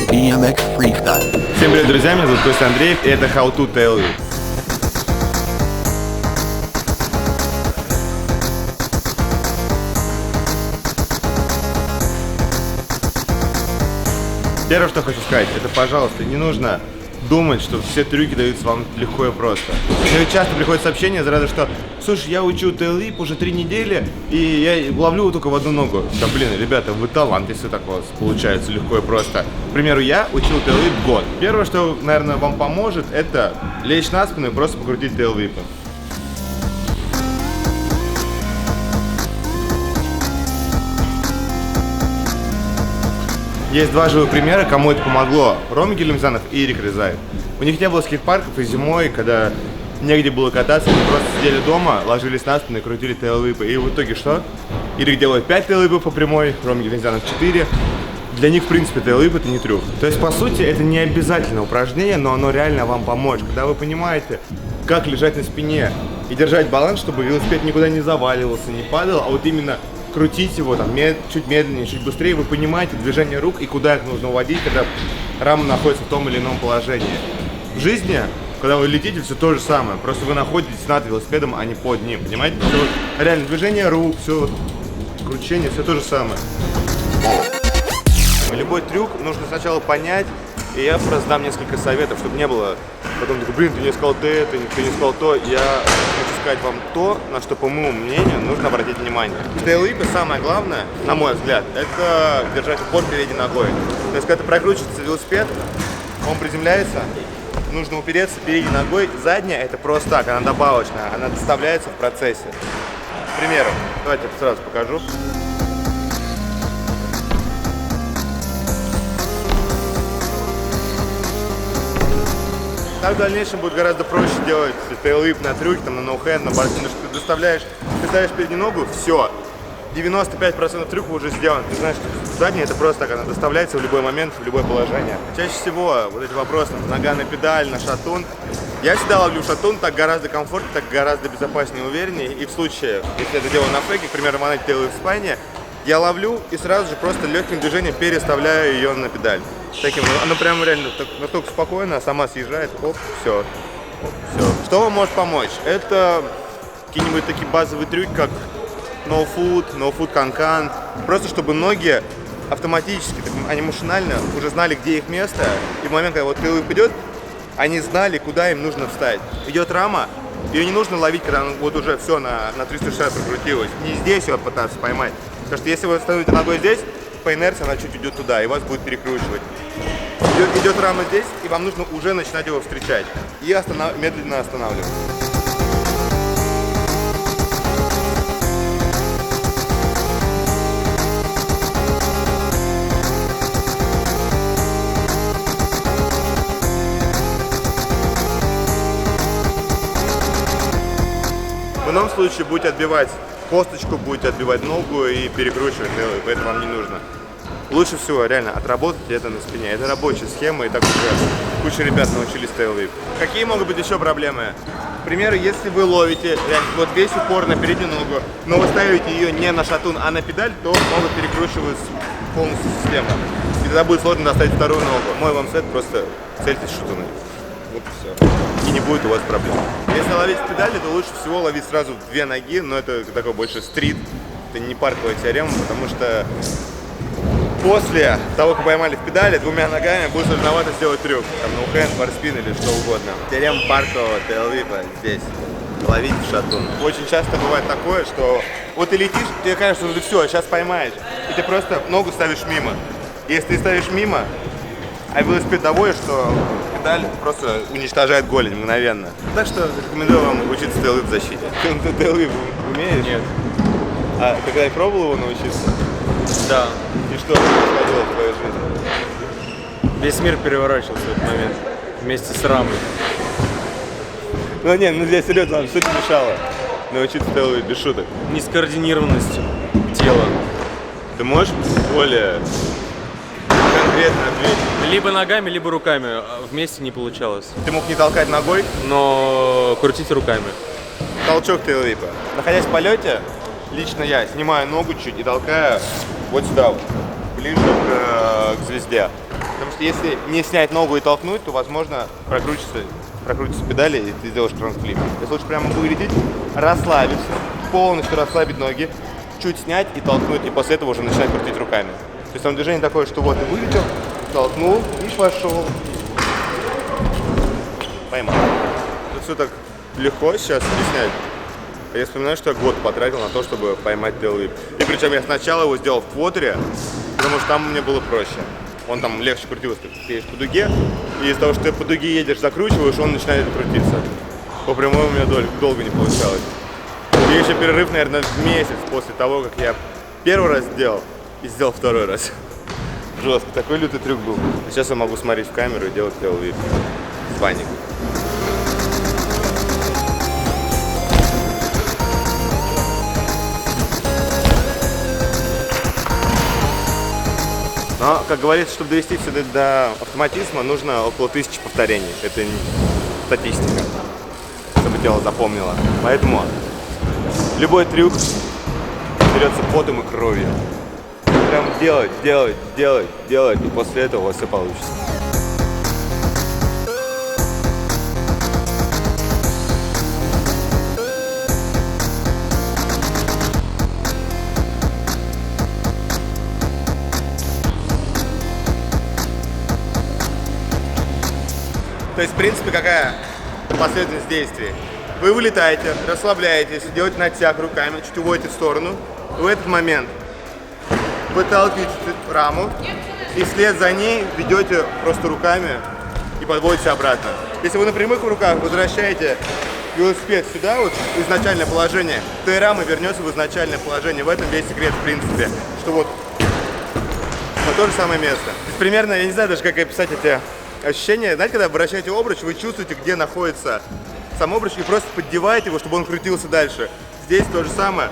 BMX Freestyle. Всем привет, друзья, меня зовут Костя Андреев, и это How to Tail Whip. Первое, что хочу сказать, это, пожалуйста, не нужно думать, что все трюки даются вам легко и просто. Мне часто приходят сообщения из ряда, что слушай, я учу Tail Whip уже 3 недели, и я ловлю только в одну ногу. Да блин, ребята, вы талант, если так у вас получается легко и просто. К примеру, я учил Tail Whip год. Первое, что, наверное, вам поможет, это лечь на спину и просто покрутить Tail Whip. Есть два живых примера, кому это помогло. Рома Гильмзанов и Ирик Рязаев. У них не было скейт-парков, и зимой, когда негде было кататься, они просто сидели дома, ложились на спину и крутили тейл-випы. И в итоге что? Ирик делает 5 тейл-випов по прямой, Рома Гильмзанов 4. Для них, в принципе, тейл-вип это не трюк. То есть, по сути, это не обязательное упражнение, но оно реально вам поможет. Когда вы понимаете, как лежать на спине и держать баланс, чтобы велосипед никуда не заваливался, не падал, а вот именно крутить его там чуть медленнее, чуть быстрее, вы понимаете движение рук и куда их нужно уводить, когда рама находится в том или ином положении. В жизни, когда вы летите, все то же самое, просто вы находитесь над велосипедом, а не под ним, понимаете? Все, реально, движение рук, все, кручение, все то же самое. Любой трюк нужно сначала понять, и я просто дам несколько советов, чтобы не было потом такой, блин, ты не сказал ты не сказал то. Я хочу сказать вам то, на что, по моему мнению, нужно обратить внимание. В тейл-випе самое главное, на мой взгляд, это держать упор передней ногой. То есть, когда прокручивается велосипед, он приземляется, нужно упереться передней ногой. Задняя это просто так, она добавочная, она доставляется в процессе. К примеру, давайте я сразу покажу. Так в дальнейшем будет гораздо проще делать тейл-вип на трюке, там, на ноу-хэнд, на барспин, что ты ставишь переднюю ногу, все, 95% трюка уже сделан. Ты знаешь, что задняя это просто так, она доставляется в любой момент, в любое положение. Чаще всего вот эти вопросы, нога на педаль, на шатун. Я всегда ловлю шатун, так гораздо комфортнее, так гораздо безопаснее и увереннее. И в случае, если это делаю на фейке, к примеру, манать тейл-вип в спайне, я ловлю и сразу же просто легким движением переставляю ее на педаль. Таким, оно прям реально настолько спокойно, сама съезжает, оп, все. Что вам может помочь? Это какие-нибудь такие базовые трюки, как no foot канкан. Просто чтобы ноги автоматически, они машинально уже знали, где их место. И в момент, когда вот тейл-вип идет, они знали, куда им нужно встать. Идет рама, ее не нужно ловить, когда она вот уже все на 360 прокрутилась. Не здесь ее пытаться поймать. Потому что если вы становитесь ногой здесь, по инерции она чуть идет туда, и вас будет перекручивать. Идет рама здесь, и вам нужно уже начинать его встречать. И медленно останавливать. В ином случае будете отбивать косточку, будете отбивать ногу и перекручивать, поэтому вам не нужно. Лучше всего реально отработать это на спине. Это рабочая схема, и так уже куча ребят научились тейл-вип. Какие могут быть еще проблемы? К примеру, если вы ловите вот весь упор на переднюю ногу, но вы ставите ее не на шатун, а на педаль, то могут перекручивать полностью систему. И тогда будет сложно достать вторую ногу. Мой вам совет, просто цельтесь шатуны. Вот и все. И не будет у вас проблем. Если ловить в педали, то лучше всего ловить сразу две ноги, но это такой больше стрит, это не парковая теорема, потому что после того, как поймали в педали, двумя ногами будет сложновато сделать трюк. Там ноу-хэнд, барспин или что угодно. Теорема паркового тейл-випа здесь. Ловить в шатун. Очень часто бывает такое, что вот ты летишь, тебе кажется, что все, сейчас поймаешь. И ты просто ногу ставишь мимо. Если ты ставишь мимо, а велосипед доводишь, что педаль просто уничтожает голень мгновенно. Так что рекомендую вам учиться тейл-вип в защите. Ты тейл-вип умеешь? Нет. А ты когда пробовал его научиться? Да. И что происходило в твоей жизни? Весь мир переворачивался в этот момент. Вместе с рамой. Ну не, здесь серьезно, что тебе мешало научиться тейл-вип без шуток? Нескоординированность тела. Ты можешь более конкретно ответить? Либо ногами, либо руками. Вместе не получалось. Ты мог не толкать ногой, Но крутить руками. толчок тейл-випа. Находясь в полете, лично я снимаю ногу чуть и толкаю вот сюда, вот, ближе к звезде. Потому что если не снять ногу и толкнуть, то, возможно, прокрутятся педали, и ты сделаешь фронт-флип. Если лучше прямо вылететь, расслабиться, полностью расслабить ноги, чуть снять и толкнуть, и после этого уже начинать крутить руками. То есть там движение такое, что вот ты вылетел, толкнул и пошел. Поймал. Тут все так легко сейчас объяснять. Я вспоминаю, что я год потратил на то, чтобы поймать тейл-вип. И причем я сначала его сделал в квотере, потому что там мне было проще. Он там легче крутился, ты едешь по дуге, и из-за того, что ты по дуге едешь, закручиваешь, он начинает крутиться. По прямой у меня долго не получалось. И еще перерыв, наверное, в месяц после того, как я первый раз сделал и сделал второй раз. Жестко, такой лютый трюк был. А сейчас я могу смотреть в камеру и делать тейл-вип с паникой. Но, как говорится, чтобы довести все до автоматизма, нужно около 1000 повторений. Это не статистика, чтобы тело запомнило. Поэтому любой трюк берется потом и кровью. Прям делать, и после этого у вас все получится. То есть, в принципе, какая последовательность действий? Вы вылетаете, расслабляетесь, делаете натяг руками, чуть уводите в сторону. В этот момент выталкиваете раму и вслед за ней ведете просто руками и подводите обратно. Если вы на прямых руках возвращаете велосипед сюда, вот в изначальное положение, то и рама вернется в изначальное положение. В этом весь секрет, в принципе, что вот на то же самое место. Примерно, я не знаю даже, как описать эти ощущение, знаете, когда вращаете обруч, вы чувствуете, где находится сам обруч, и просто поддеваете его, чтобы он крутился дальше. Здесь то же самое.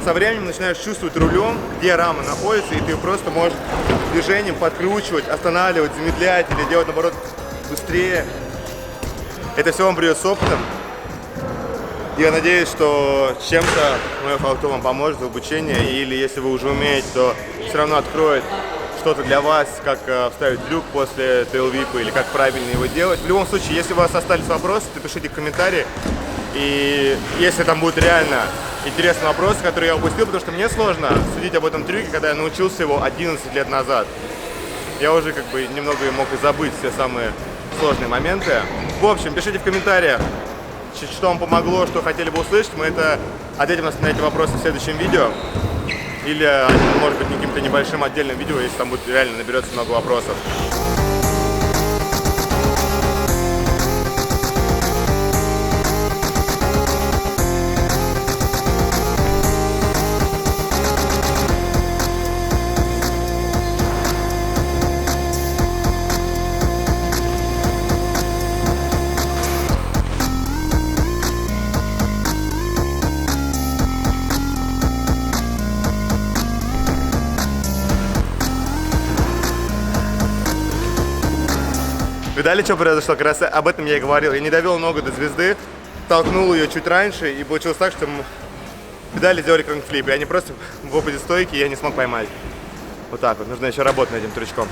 Со временем начинаешь чувствовать рулем, где рама находится, и ты просто можешь движением подкручивать, останавливать, замедлять или делать, наоборот, быстрее. Это все вам придет с опытом. Я надеюсь, что чем-то мое фото вам поможет в обучении, или если вы уже умеете, то все равно откроет что-то для вас, как вставить трюк после тейл-випа или как правильно его делать. В любом случае, если у вас остались вопросы, то пишите в комментарии. И если там будут реально интересные вопросы, которые я упустил, потому что мне сложно судить об этом трюке, когда я научился его 11 лет назад. Я уже как бы немного мог и забыть все самые сложные моменты. В общем, пишите в комментариях, что вам помогло, что хотели бы услышать. Мы ответим на эти вопросы в следующем видео. Или, может быть, каким-то небольшим отдельным видео, если там будет реально наберется много вопросов. Видали, что произошло? Как раз об этом я и говорил. Я не довел ногу до звезды, толкнул ее чуть раньше, и получилось так, что педали сделали фронт-флип, и они просто в опыте стойки, и я не смог поймать. Вот так вот. Нужно еще работать над этим трючком.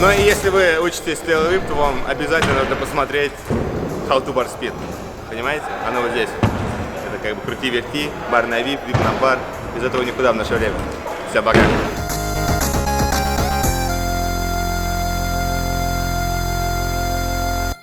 Ну и если вы учитесь тейл-вип, то вам обязательно надо посмотреть How to Bar Speed. Понимаете? Оно вот здесь. Это как бы крути-верти, бар на вип, вип на бар. Без этого никуда в наше время. Всем пока.